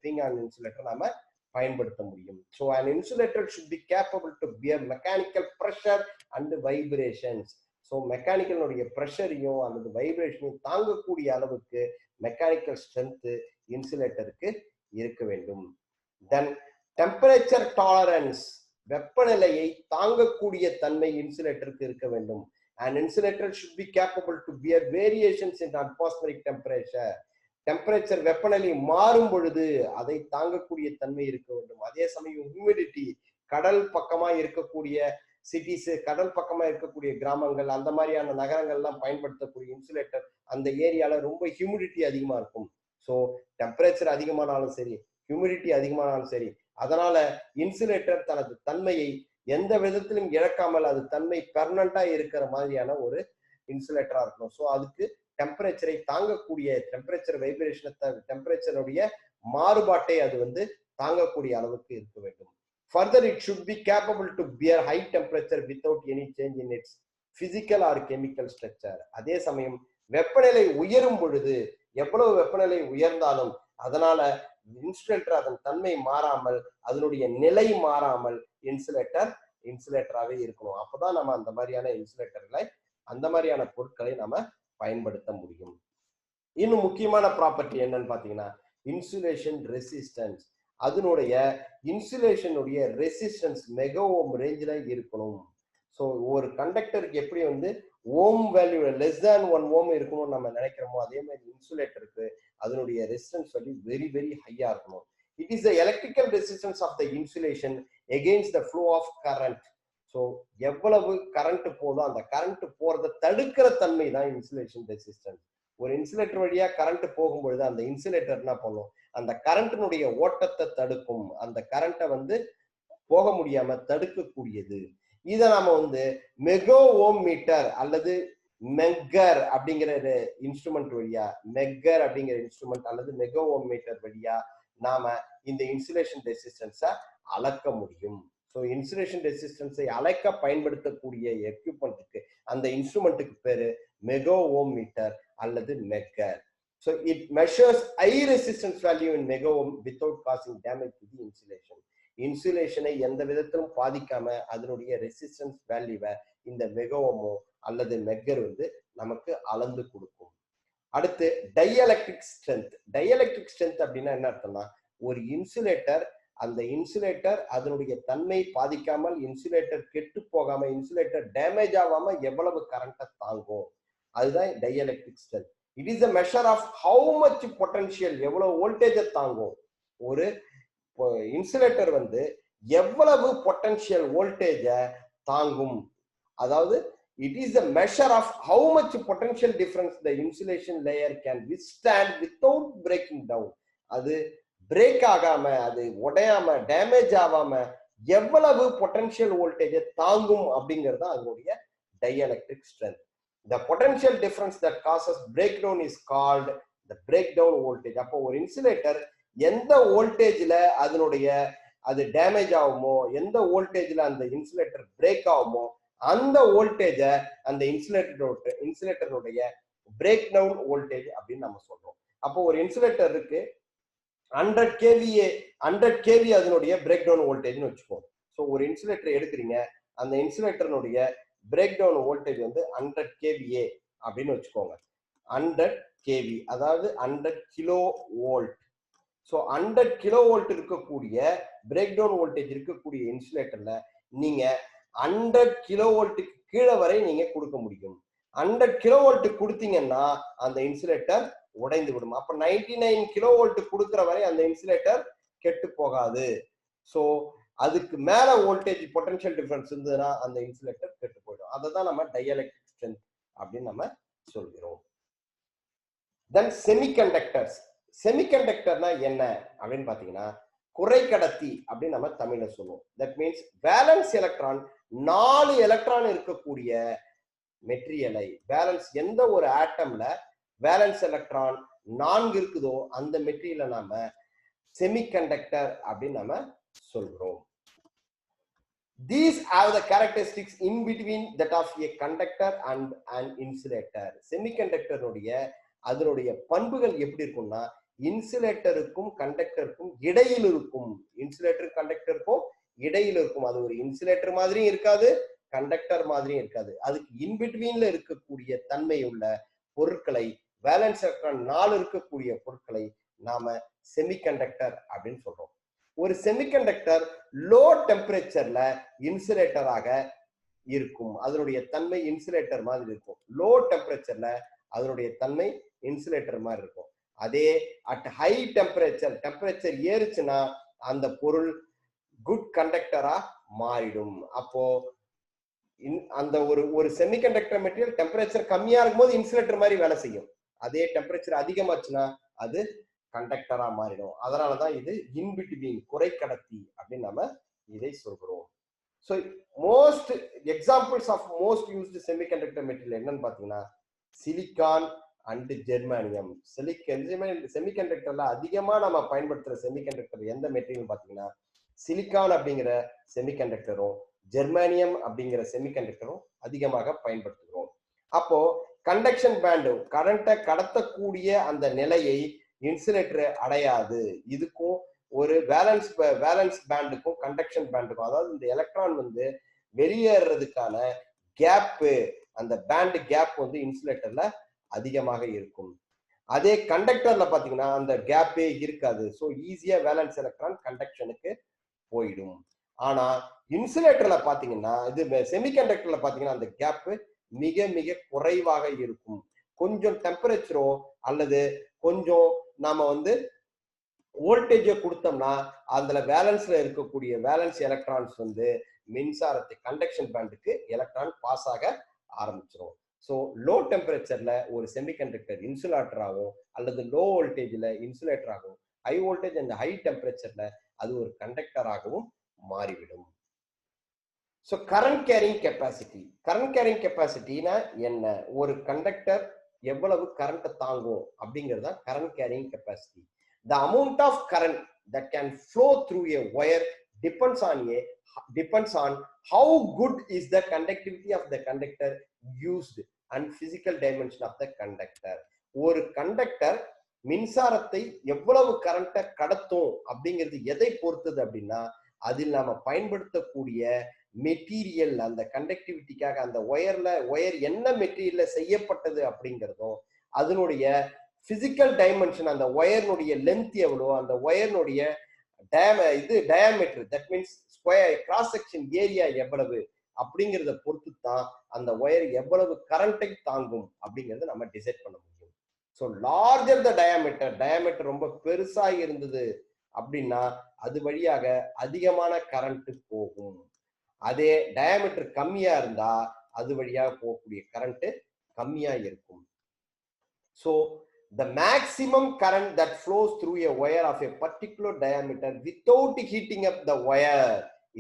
பீங்கான் இன்சுலேட்டர் நாம பயன்படுத்த முடியும். So an insulator should be capable to bear mechanical pressure and vibrations. So மெக்கானிக்கலுடைய ப்ரெஷரையும் அல்லது வைப்ரேஷனையும் தாங்கக்கூடிய அளவுக்கு மெக்கானிக்கல் ஸ்ட்ரென்த் இன்சுலேட்டருக்கு இருக்க வேண்டும். தென் டெம்பரேச்சர் டாலரன்ஸ், வெப்பநிலையை தாங்கக்கூடிய தன்மை இன்சுலேட்டருக்கு இருக்க வேண்டும். An insulator should be capable to bear variations in atmospheric temperature. Temperature வெப்பநிலை மாறும் பொழுது அதை தாங்கக்கூடிய தன்மை இருக்க வேண்டும். அதே சமயம் ஹியூமிடிட்டி, கடல் பக்கமா இருக்கக்கூடிய சிட்டிஸ், கடல் பக்கமா இருக்கக்கூடிய கிராமங்கள், அந்த மாதிரியான நகரங்கள்லாம் பயன்படுத்தக்கூடிய இன்சுலேட்டர் அந்த ஏரியால ரொம்ப ஹியூமிடிட்டி அதிகமா இருக்கும். ஸோ டெம்பரேச்சர் அதிகமானாலும் சரி, ஹியூமிடிட்டி அதிகமானாலும் சரி, அதனால இன்சுலேட்டர் தனது தன்மையை எந்த விதத்திலும் இழக்காமல் அது தன்மை பெர்மனண்டா இருக்கிற மாதிரியான ஒரு இன்சுலேட்டரா இருக்கணும். ஸோ அதுக்கு டெம்பரேச்சரை தாங்கக்கூடிய, டெம்பரேச்சர் வைப்ரேஷனை, டெம்பரேச்சருடைய மாறுபாட்டை அது வந்து தாங்கக்கூடிய அளவுக்கு இருக்க வேண்டும். Further, it should be capable to bear high temperature without any change in its physical or chemical structure. அதே சமயம் வெப்பநிலை உயரும் பொழுது, எவ்வளவு வெப்பநிலை உயர்ந்தாலும் அதனால இன்சுலேட்டர் அதன் தன்மை மாறாமல், அதனுடைய நிலை மாறாமல் இன்சுலேட்டராகவே இருக்கணும். அப்பதான் நம்ம அந்த மாதிரியான இன்சுலேட்டர்களை, அந்த மாதிரியான பொருட்களை நம்ம பயன்படுத்த முடியும். இன்னும் முக்கியமான ப்ராப்பர்ட்டி என்னன்னு பாத்தீங்கன்னா, இன்சுலேஷன் ரெசிஸ்டன்ஸ். அதனுடைய இன்சுலேஷனுடைய ரெசிஸ்டன்ஸ் மெகா ஓம் ரேஞ்சில் இருக்கணும். ஸோ ஒரு கண்டக்டருக்கு எப்படி வந்து ஓம் வேல்யூ லெஸ் தேன் 1 ஓம் இருக்கணும்னு நம்ம நினைக்கிறோமோ, அதே மாதிரி இன்சுலேட்டருக்கு அதனுடைய ரெசிஸ்டன்ஸ் வேல்யூ வெரி வெரி ஹையா இருக்கணும். It is the electrical resistance of the insulation against the flow of current. So எவ்வளவு கரண்ட் போதோ அந்த கரண்ட் போறதை தடுக்கிற தன்மை தான் இன்சுலேஷன் ரெசிஸ்டன்ஸ். ஒரு இன்சுலேட்டர் வழியா கரண்ட் போகும்பொழுது அந்த இன்சுலேட்டர் என்ன பண்ணும், அந்த கரண்டினுடைய ஓட்டத்தை தடுக்கும், அந்த கரண்ட்டை வந்து போக முடியாம தடுக்கக்கூடியது. இதை நாம வந்து மெகா ஓம் மீட்டர் அல்லது மெக்கர் அப்படிங்கிற இன்ஸ்ட்ருமெண்ட் வழியா, மெக்கர் அப்படிங்கிற இன்ஸ்ட்ருமெண்ட் அல்லது மெகா ஓம் மீட்டர் வழியா நாம இந்த இன்சுலேஷன் ரெசிஸ்டன்ஸை அளக்க முடியும். ஸோ இன்சுலேஷன் ரெசிஸ்டன்ஸை அளக்க பயன்படுத்தக்கூடிய எக்யூப்மெண்ட்டுக்கு அந்த இன்ஸ்ட்ருமெண்ட்டுக்கு பேரு மெகா ஓம் மீட்டர் அல்லது megger. So it measures high resistance value in mega ohm without causing damage to the insulation. இன்சுலேஷனை எந்த விதத்திலும் பாதிக்காம அதனுடைய ரெசிஸ்டன்ஸ் வேல்யூவை இந்த மெகா ஓமோ அல்லது மெக்கர் வந்து நமக்கு அளந்து கொடுக்கும். அடுத்து டைஎலக்ட்ரிக் ஸ்ட்ரென்த். டைஎலக்ட்ரிக் ஸ்ட்ரென்த் அப்படின்னா என்ன அர்த்தம்னா, ஒரு இன்சுலேட்டர் அந்த இன்சுலேட்டர் அதனுடைய தன்மை பாதிக்காமல், இன்சுலேட்டர் கெட்டு போகாம, இன்சுலேட்டர் டேமேஜ் ஆகாம எவ்வளவு கரண்ட்டை தாங்கும், அதுதான் dielectric strength. It is a measure of how much potential, எவ்வளவு வோல்டேஜை தாங்கும். ஒரு இன்சுலேட்டர் வந்து எவ்வளவு பொட்டன்ஷியல் வோல்டேஜை தாங்கும், அதாவது it is a measure of how much potential difference the insulation layer can withstand without breaking down. அது பிரேக் ஆகாம, அது உடையாம, டேமேஜ் ஆகாம எவ்வளவு பொட்டன்ஷியல் வோல்டேஜை தாங்கும் அப்படிங்கிறது அதனுடைய dielectric strength. The potential difference that causes breakdown is called the breakdown voltage. அப்போ ஒரு இன்சுலேட்டர் எந்த வோல்டேஜ்ல அதனுடைய அது டேமேஜ் ஆகுமோ, எந்த வோல்டேஜ்ல அந்த இன்சுலேட்டர் பிரேக் ஆகுமோ, அந்த வோல்டேஜை அந்த இன்சுலேட்டருடைய பிரேக் டவுன் வோல்டேஜ் அப்படின்னு நம்ம சொல்றோம். அப்போ ஒரு இன்சுலேட்டர் இருக்கு 100 kVA, 100 kV அதனுடைய பிரேக் டவுன் வோல்டேஜ்னு வச்சுக்கோம். ஸோ ஒரு இன்சுலேட்டர் எடுக்கிறீங்க, அந்த இன்சுலேட்டருடைய பிரேக் டவுன் வோல்டேஜ் வந்து 100 kVA அப்படின்னு வச்சுக்கோங்க. 100 kV அதாவது 100 kilo volt. So 100 kilo volt இருக்கக்கூடிய பிரேக் டவுன் வோல்டேஜ் இருக்கக்கூடிய இன்சுலேட்டர்ல நீங்க 100 கிலோ வோல்ட்டுக்கு கீழே வரை நீங்க கொடுக்க முடியும். 100 கிலோ வோல்ட் கொடுத்தீங்கன்னா அந்த இன்சுலேட்டர் உடைந்து விடும். அப்ப 99 கிலோ வோல்ட் கொடுக்கிற வரை அந்த இன்சுலேட்டர் கெட்டு போகாது. ஸோ அதுக்கு மேல வோல்டேஜ் பொட்டன்ஷியல் டிஃபரன்ஸ் இருந்ததுன்னா அந்த இன்சுலேட்டர் கெட்டு போயிடும். அதை தான் நம்ம டைஎலக்ட்ரிக் ஸ்ட்ரென்த் அப்படின்னு நம்ம சொல்கிறோம். தென் செமிகண்டக்டர்ஸ். செமிகண்டக்டர்னா என்ன அப்படின்னு பாத்தீங்கன்னா, குறைக்கடத்தி அப்படின்னு நம்ம தமிழ்ல சொல்லுவோம். That means valence electron, 4 electron இருக்கக்கூடிய மெட்டீரியலை, வேலன்ஸ் எந்த ஒரு ஆட்டம்ல வேலன்ஸ் எலக்ட்ரான் 4 இருக்குதோ அந்த மெட்டீரியலை நாம செமிகண்டக்டர் அப்படின்னு நம்ம சொல்றோம். These have the characteristics in between that of a conductor and an insulator. செமிகண்டக்டருடைய அதனுடைய பண்புகள் எப்படி இருக்கும்னா, இன்சுலேட்டருக்கும் கண்டக்டருக்கும் இடையில் இருக்கும். இன்சுலேட்டர் கண்டக்டருக்கும் இடையில் இருக்கும். அது ஒரு இன்சுலேட்டர் மாதிரியும் இருக்காது, கண்டக்டர் மாதிரியும் இருக்காது. அதுக்கு இன்பிட்வீன்ல இருக்கக்கூடிய தன்மை உள்ள பொருட்களை, வேலன்ஸ் எலக்ட்ரான் 4 இருக்கக்கூடிய பொருட்களை நாம செமிகண்டக்டர் அப்படின்னு சொல்றோம். ஒரு செமிகண்டக்டர் லோ டெம்பரேச்சர்ல இன்சுலேட்டராக இருக்கும். அதனுடைய தன்மை இன்சுலேட்டர் மாதிரி இருக்கும். லோ டெம்பரேச்சர்ல அதனுடைய தன்மை இன்சுலேட்டர் மாதிரி இருக்கும். அதே அட் ஹை டெம்பரேச்சர் ஏறுச்சுன்னா அந்த பொருள் குட் கண்டக்டரா மாறிடும். அப்போ அந்த ஒரு செமிகண்டக்டர் மெட்டீரியல் டெம்பரேச்சர் கம்மியா இருக்கும்போது இன்சுலேட்டர் மாதிரி வேலை செய்யும். அதே டெம்பரேச்சர் அதிகமாச்சுன்னா அது கண்டக்டரா மாறிடும். அதனாலதான் இது இன்பிட்வீன், குறைக்கடத்தி அப்படின்னு நம்ம இதை சொல்கிறோம். So most examples of most used semiconductor material என்னன்னு பாத்தீங்கன்னா, சிலிக்கான் அண்ட் ஜெர்மானியம். செமிகண்டக்டர்ல அதிகமா நம்ம பயன்படுத்துற செமிகண்டக்டர் எந்த மெட்டீரியல் பாத்தீங்கன்னா, சிலிக்கான் அப்படிங்கிற செமிகண்டக்டரும் ஜெர்மானியம் அப்படிங்கிற செமிகண்டக்டரும் அதிகமாக பயன்படுத்துகிறோம். அப்போ கண்டக்ஷன் பேண்டு, கரண்ட்டை கடத்தக்கூடிய அந்த நிலையை இன்சுலேட்டர் அடையாது. இதுக்கும் ஒரு வேலன்ஸ் பேண்டுக்கும் கண்டக்ஷன் பேண்டுக்கும், அதாவது இந்த எலக்ட்ரான் வந்து வெளியேறதுக்கான கேப்பு, அந்த பேண்ட் கேப் வந்து இன்சுலேட்டர்ல அதிகமாக இருக்கும். அதே கண்டக்டர்ல பாத்தீங்கன்னா அந்த கேப்பே இருக்காது. ஸோ ஈஸியா வேலன்ஸ் எலக்ட்ரான் கண்டக்ஷனுக்கு போயிடும். ஆனா இன்சுலேட்டர்ல பாத்தீங்கன்னா, இது செமிகண்டக்டர்ல பாத்தீங்கன்னா அந்த கேப் மிக மிக குறைவாக இருக்கும். கொஞ்சம் டெம்பரேச்சரோ அல்லது கொஞ்சம் நாம வந்து வோல்டேஜை கொடுத்தோம்னா அதுல வேலன்ஸ்ல இருக்கக்கூடிய வேலன்ஸ் எலக்ட்ரான்ஸ் வந்து மின்சாரத்தை கண்டக்ஷன் பேண்டுக்கு எலக்ட்ரான் பாஸ் ஆக ஆரம்பிச்சிடும். ஸோ லோ டெம்பரேச்சர்ல ஒரு செமிகண்டக்டர் இன்சுலேட்டர் ஆகும், அல்லது லோ வோல்டேஜ்ல இன்சுலேட்டர் ஆகும், ஹை வோல்டேஜ் அண்ட் ஹை டெம்பரேச்சர்ல அது ஒரு கண்டக்டராகவும் மாறிவிடும். So current carrying capacity, current carrying கெப்பாசிட்டினா என்ன, ஒரு கண்டக்டர் எவ்வளவு கரண்ட் தாங்கும் அப்படிங்கிறது current carrying capacity. The amount of current that can flow through a wire depends on how good is the conductivity of the conductor used and physical dimension of the conductor. ஒரு conductor மின்சாரத்தை எவ்வளவு கரண்ட்டை கடத்தும் அப்படிங்கிறது எதை பொறுத்தது அப்படின்னா, அதில் நாம பயன்படுத்தக்கூடிய மெட்டீரியல், அந்த கண்டக்டிவிட்டிக்காக அந்த ஒயர் என்ன மெட்டீரியல்ல செய்யப்பட்டது அப்படிங்கிறதும், அதனுடைய பிசிக்கல் டைமென்ஷன், அந்த ஒயர்னுடைய லென்த் எவ்வளோ, அந்த ஒயர்னுடைய diameter, that means square cross section area எவ்வளவு அப்படிங்கிறத பொறுத்து தான் அந்த ஒயர் எவ்வளவு கரண்டை தாங்கும் அப்படிங்கறத நம்ம டிசைட் பண்ண முடியும். ஸோ லார்ஜர் த டயாமீட்டர் ரொம்ப பெருசா இருந்தது அப்படின்னா அது வழியாக அதிகமான கரண்ட் போகும். அதே டயாமீட்டர் கம்மியா இருந்தா அது வழியாக போகக்கூடிய கரண்ட் கம்மியா இருக்கும். So the maximum current that flows through a wire of a particular diameter without heating up the wire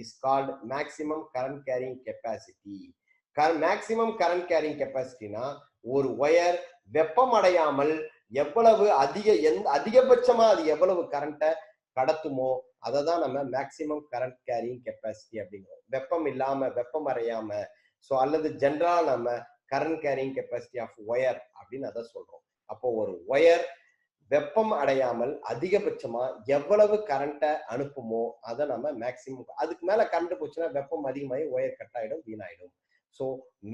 is called maximum current carrying capacity. Maximum current carrying capacity na ஒரு wire வெப்பம் அடையாமல் எவ்வளவு அதிகபட்சமா அது எவ்வளவு கரண்ட்டை கடத்துமோ அதை தான் நம்ம மேக்சிமம் கரண்ட் கேரிங் கெப்பாசிட்டி அப்படிங்கிறோம். வெப்பம் இல்லாம வெப்பம் அடையாம, ஸோ அல்லது ஜென்ரலா நம்ம current carrying capacity of wire அப்படின்னு அதை சொல்றோம். அப்போ ஒரு ஒயர் வெப்பம் அடையாமல் அதிகபட்சமா எவ்வளவு கரண்ட்டை அனுப்புமோ அதை நம்ம மேக்சிமம், அதுக்கு மேல கரண்ட் போச்சுன்னா வெப்பம் அதிகமாகி ஒயர் கட் ஆயிடும், வீணாயிடும். So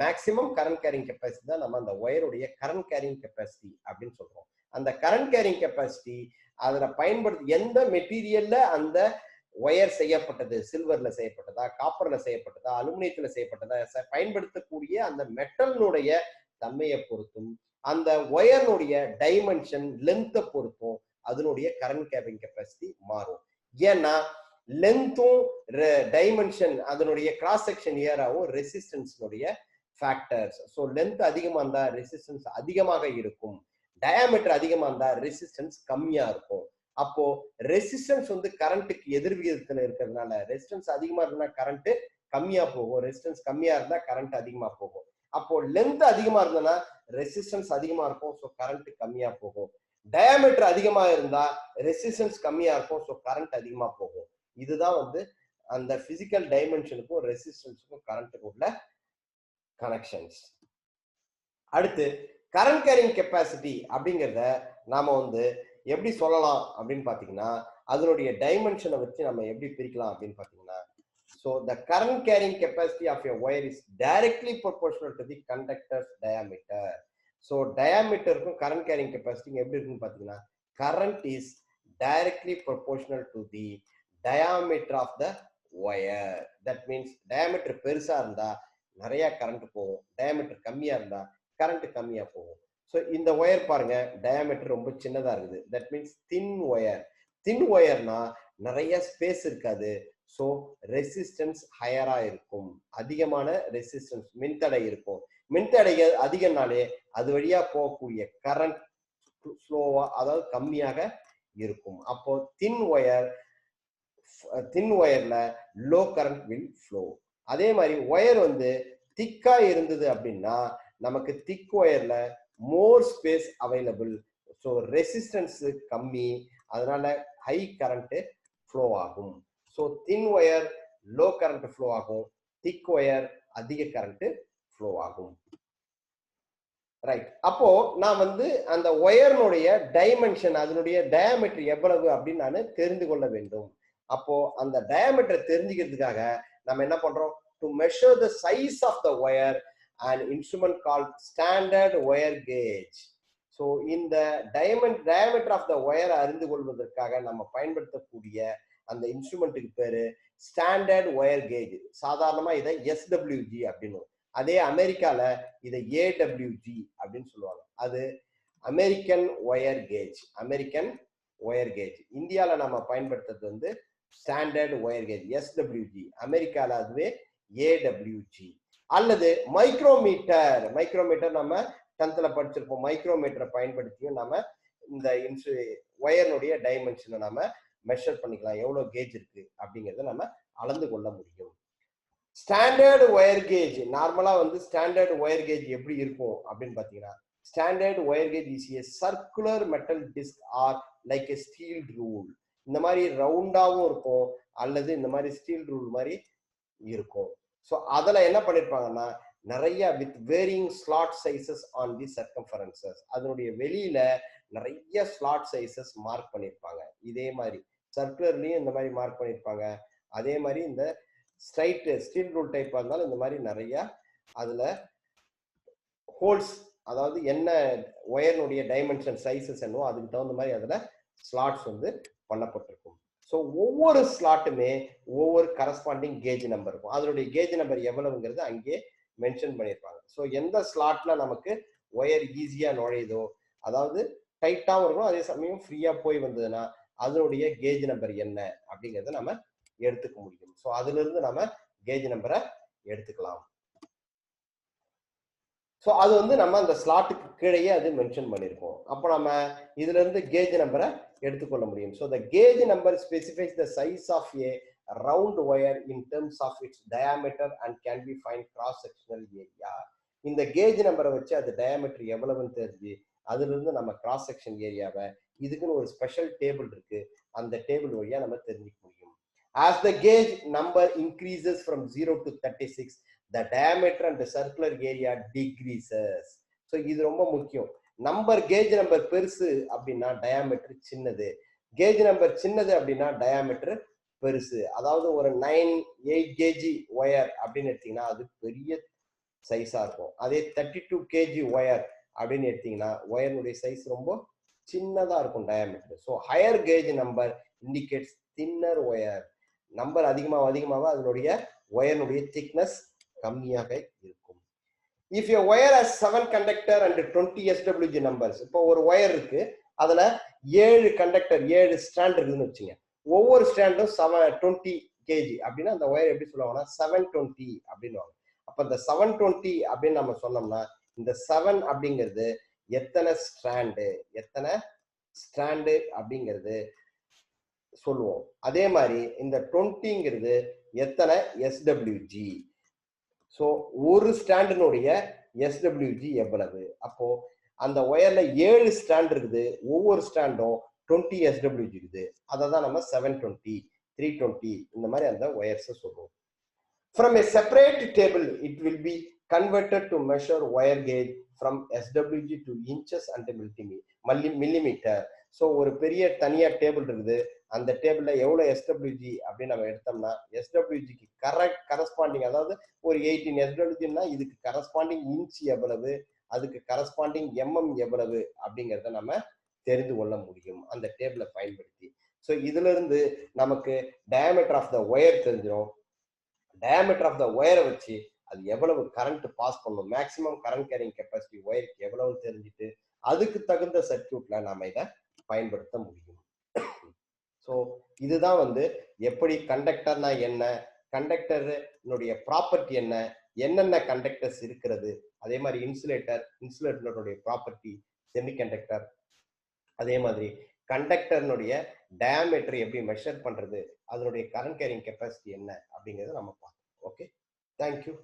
maximum current carrying capacity தான் நம்ம அந்த ஒயருடைய கரண்ட் கேரிங் கெப்பாசிட்டி அப்படின்னு சொல்றோம். அந்த கரண்ட் கேரிங் கெப்பாசிட்டி அதுல பயன்படுத்தி எந்த மெட்டீரியல்ல அந்த ஒயர் செய்யப்பட்டது, சில்வர்ல செய்யப்பட்டதா, காப்பர்ல செய்யப்பட்டதா, அலுமினியத்துல செய்யப்பட்டதா, பயன்படுத்தக்கூடிய அந்த மெட்டலினுடைய தன்மையை பொறுத்தும், அந்த ஒயர்னுடைய டைமென்ஷன் லென்த்தை பொறுத்தும் அதனுடைய கரண்ட் கேரிங் கெப்பாசிட்டி மாறும். ஏன்னா லென்த்தும் டைமென்ஷன் அதனுடைய கிராஸ் செக்ஷன் ஏராவும் ரெசிஸ்டன்ஸ்னுடைய ஃபேக்டர்ஸ். ஸோ லென்த் அதிகமா இருந்தா ரெசிஸ்டன்ஸ் அதிகமாக இருக்கும், டயாமீட்டர் அதிகமா இருந்தா ரெசிஸ்டன்ஸ் கம்மியா இருக்கும். அப்போ ரெசிஸ்டன்ஸ் வந்து கரண்ட்டுக்கு எதிர்விகிதத்துல இருக்கிறதுனால ரெசிஸ்டன்ஸ் அதிகமா இருந்தா கரண்ட் கம்மியா போகும், ரெசிஸ்டன்ஸ் கம்மியா இருந்தா கரண்ட் அதிகமா போகும். அப்போ லென்த் அதிகமா இருந்ததுன்னா ரெசிஸ்டன்ஸ் அதிகமா இருக்கும், ஸோ கரண்ட் கம்மியா போகும். டயாமீட்டர் அதிகமா இருந்தா ரெசிஸ்டன்ஸ் கம்மியா இருக்கும், ஸோ கரண்ட் அதிகமா போகும். இதுதான் வந்து அந்த பிசிக்கல் டைமென்ஷனுக்கும் ரெசிஸ்டன்ஸுக்கும் கரண்ட்டுக்கும் உள்ள கனெக்ஷன்ஸ். அடுத்து கரண்ட் கேரிங் கெப்பாசிட்டி அப்படிங்கிறத நாம வந்து எப்படி சொல்லலாம் அப்படின்னு பாத்தீங்கன்னா, அதனுடைய டைமென்ஷனை வச்சு நம்ம எப்படி பிரிக்கலாம் அப்படின்னு பாத்தீங்கன்னா, so the current carrying capacity of a wire is directly proportional to the conductor's diameter. So diameterக்கும் current carrying capacity எப்படி இருக்குன்னு பாத்தீங்கன்னா, current is directly proportional to the diameter of the wire. That means diameter பெருசா இருந்தா நிறைய current போகும், diameter கம்மியா இருந்தா current கம்மியா போகும். ஸோ இந்த ஒயர் பாருங்க, டயாமீட்டர் ரொம்ப சின்னதா இருக்குது, தட் மீன்ஸ் தின் ஒயர். தின் ஒயர்னா நிறைய ஸ்பேஸ் இருக்காது, ஸோ ரெசிஸ்டன்ஸ் ஹையரா இருக்கும், அதிகமான ரெசிஸ்டன்ஸ் மின்தடை இருக்கும். மின்தடை அதிகம்னாலே அது வழியா போகக்கூடிய கரண்ட் ஸ்லோவா, அதாவது கம்மியாக இருக்கும். அப்போ தின் ஒயர்ல லோ கரண்ட் வில் ஃப்ளோ. அதே மாதிரி ஒயர் வந்து திக்கா இருந்தது அப்படின்னா நமக்கு திக் ஒயர்ல more space available, so resistance கம்மி, அதனால ஹை கரண்ட் ஃப்ளோ ஆகும். So thin wire low current flow ஆகும், திக் ஒயர் அதிக கரண்ட் ஃப்ளோ ஆகும். ரைட். அப்போ நான் வந்து அந்த ஒயர்னுடைய டைமென்ஷன், அதனுடைய டயாமீட்டர் எவ்வளவு அப்படின்னு நான் தெரிந்து கொள்ள வேண்டும். அப்போ அந்த டயாமீட்டர் தெரிஞ்சுக்கிறதுக்காக நம்ம என்ன பண்றோம், to measure the size of the wire an instrument called standard wire gauge. So இந்த diameter of the wire அறிந்து கொள்வதற்காக நம்ம பயன்படுத்தக்கூடிய அந்த இன்ஸ்ட்ருமெண்ட்டுக்கு பேரு ஸ்டாண்டர்ட் ஒயர் கேஜ். சாதாரணமா இதை SWG அப்படின்னு, அதே அமெரிக்கால இதை AWG அப்படின்னு சொல்லுவாங்க. அது American wire gauge, American wire gauge. இந்தியாவில் நம்ம பயன்படுத்துறது வந்து ஸ்டாண்டர்ட் ஒயர் கேஜ் SWG. அமெரிக்காவில் அதுவே AWG. அல்லது மைக்ரோமீட்டர். மைக்ரோமீட்டர் நம்ம 10th படிச்சிருப்போம். மைக்ரோமீட்டரை பயன்படுத்தியும் நம்ம இந்த ஒயர்னுடைய டைமென்ஷனை நம்ம மெஷர் பண்ணிக்கலாம், எவ்வளவு கேஜ் இருக்கு அப்படிங்கறத நம்ம அளந்து கொள்ள முடியும். ஸ்டாண்டர்ட் ஒயர் கேஜ் நார்மலா வந்து ஸ்டாண்டர்ட் ஒயர் கேஜ் எப்படி இருக்கும் அப்படின்னு பாத்தீங்கன்னா, standard wire gauge is a circular metal disk or like a steel rule. இந்த மாதிரி ரவுண்டாவும் இருக்கும் அல்லது இந்த மாதிரி ஸ்டீல் ரூல் மாதிரி இருக்கும். ஸோ அதுல என்ன பண்ணிருப்பாங்கன்னா, நிறைய with varying slot sizes on the circumferences. அதனுடைய வெளியில நிறைய ஸ்லாட் சைசஸ் மார்க் பண்ணிருப்பாங்க. இதே மாதிரி சர்க்குலர்லயும் இந்த மாதிரி மார்க் பண்ணிருப்பாங்க. அதே மாதிரி இந்த ஸ்ட்ரைட் ஸ்டீல் ரூல் டைப்பா இருந்தாலும் இந்த மாதிரி நிறைய அதுல ஹோல்ஸ், அதாவது என்ன ஒயர்னுடைய டைமென்ஷன் சைசஸ் என்னவோ அதுக்கு தகுந்த மாதிரி அதுல ஸ்லாட்ஸ் வந்து பண்ணப்பட்டிருக்கும். ஸோ ஒவ்வொரு ஸ்லாட்டுமே ஒவ்வொரு கரஸ்பாண்டிங் கேஜ் நம்பர் இருக்கும். அதனுடைய கேஜ் நம்பர் எவ்வளவுங்கிறது அங்கே மென்ஷன் பண்ணியிருப்பாங்க. ஸோ எந்த ஸ்லாட்ல நமக்கு ஒயர் ஈஸியா நுழையுதோ, அதாவது டைட்டாகவும் இருக்கும் அதே சமயம் ஃப்ரீயா போய் வந்ததுன்னா அதனுடைய கேஜ் நம்பர் என்ன அப்படிங்கிறத நம்ம எடுத்துக்க முடியும். ஸோ அதுல இருந்து நம்ம கேஜ் நம்பரை எடுத்துக்கலாம். ஸோ அது வந்து நம்ம அந்த ஸ்லாட்டுக்கு கீழேயே அது மென்ஷன் பண்ணியிருக்கோம். அப்போ நம்ம இதுல இருந்து கேஜ் நம்பரை எடுத்துக்கொள்ள முடியும். So the gauge number specifies the size of a round wire in terms of its diameter and can be find cross sectional area. இந்த கேஜ் நம்பரை வச்சு அது டயாமீட்டர் எவ்வளவுன்னு தெரிஞ்சு அதுல இருந்து நம்ம கிராஸ் செக்ஷன் ஏரியாவை, இதுக்குன்னு ஒரு ஸ்பெஷல் டேபிள் இருக்கு, அந்த டேபிள் வழியா நம்ம தெரிஞ்சுக்க முடியும். As the gauge number increases from 0 to 36, the diameter and the circular area decreases. So இது ரொம்ப முக்கியம். கேஜ் நம்பர் பெருசு அப்படின்னா டயாமீட்டர் சின்னது, கேஜ் நம்பர் சின்னது அப்படின்னா டயாமீட்டர் பெருசு. அதாவது ஒரு 9-8 கேஜி ஒயர் அப்படின்னு எடுத்தீங்கன்னா அது பெரிய சைஸா இருக்கும். அதே 32 கேஜி ஒயர் அப்படின்னு எடுத்தீங்கன்னா ஒயருடைய சைஸ் ரொம்ப சின்னதா இருக்கும் diameter. So higher gauge number indicates thinner wire. Number அதிகமாக அதனுடைய ஒயருடைய திக்னஸ் கம்மியாக இருக்கும். If a wire has 7 conductor and 20 SWG numbers. இப்போ ஒரு ஒயர் இருக்கு, அதுல 7 கண்டக்டர் 7 ஸ்ட்ராண்ட் இருக்குதுன்னு வச்சுங்க. ஒவ்வொரு ஸ்ட்ராண்டும் 20 கேஜி அப்படின்னா அந்த ஒயர் எப்படி சொல்லுவாங்கன்னா 720 அப்படின்னு. அப்ப இந்த 720 அப்படின்னு நம்ம சொன்னோம்னா இந்த 7 அப்படிங்கிறது எத்தனை ஸ்ட்ராண்டு அப்படிங்கிறது சொல்லுவோம். அதே மாதிரி இந்த 20ங்கிறது எத்தனை SWG. ஸோ ஒரு ஸ்டாண்டினுடைய SWG எவ்வளவு. அப்போ அந்த ஒயர்ல 7 ஸ்டாண்ட் இருக்குது, ஒவ்வொரு ஸ்டாண்டும் 20 SWG இருக்குது. அதை தான் நம்ம 720, 320 இந்த மாதிரி அந்த ஒயர்ஸ் சொல்லுவோம். From a separate table, it will be converted to measure wire gauge from SWG to inches and millimeter. So ஒரு பெரிய தனியா டேபிள் இருக்குது, அந்த டேபிள்ல எவ்வளவு SWG அப்படின்னு நம்ம எடுத்தோம்னா SWGக்கு கரஸ்பாண்டிங், அதாவது ஒரு 18 SWGன்னா இதுக்கு கரஸ்பாண்டிங் இன்ச் எவ்வளவு, அதுக்கு கரஸ்பாண்டிங் எவ்வளவு அப்படிங்கிறத நம்ம தெரிந்து கொள்ள முடியும் அந்த டேபிளை பயன்படுத்தி. ஸோ இதுல இருந்து நமக்கு டயாமீட்டர் ஆஃப் த ஒயர் தெரிஞ்சிடும். டயாமீட்டர் ஆஃப் த ஒயரை வச்சு அது எவ்வளவு கரண்ட் பாஸ் பண்ணும், மேக்சிமம் கரண்ட் கேரிங் கெப்பாசிட்டி ஒயருக்கு எவ்வளவு தெரிஞ்சுட்டு அதுக்கு தகுந்த சர்க்யூட்ல நாம இதை பயன்படுத்த முடியும். ஸோ இதுதான் வந்து எப்படி கண்டக்டர்னா என்ன, கண்டக்டருடைய ப்ராப்பர்ட்டி என்ன, என்னென்ன கண்டக்டர்ஸ் இருக்கிறது, அதே மாதிரி இன்சுலேட்டருடைய ப்ராப்பர்ட்டி, செமிகண்டக்டர், அதே மாதிரி கண்டக்டர்னுடைய டயாமீட்டர் எப்படி மெஷர் பண்றது, அதனுடைய கரண்ட் கேரிங் கெப்பாசிட்டி என்ன அப்படிங்கறத நம்ம பார்ப்போம். Okay, thank you.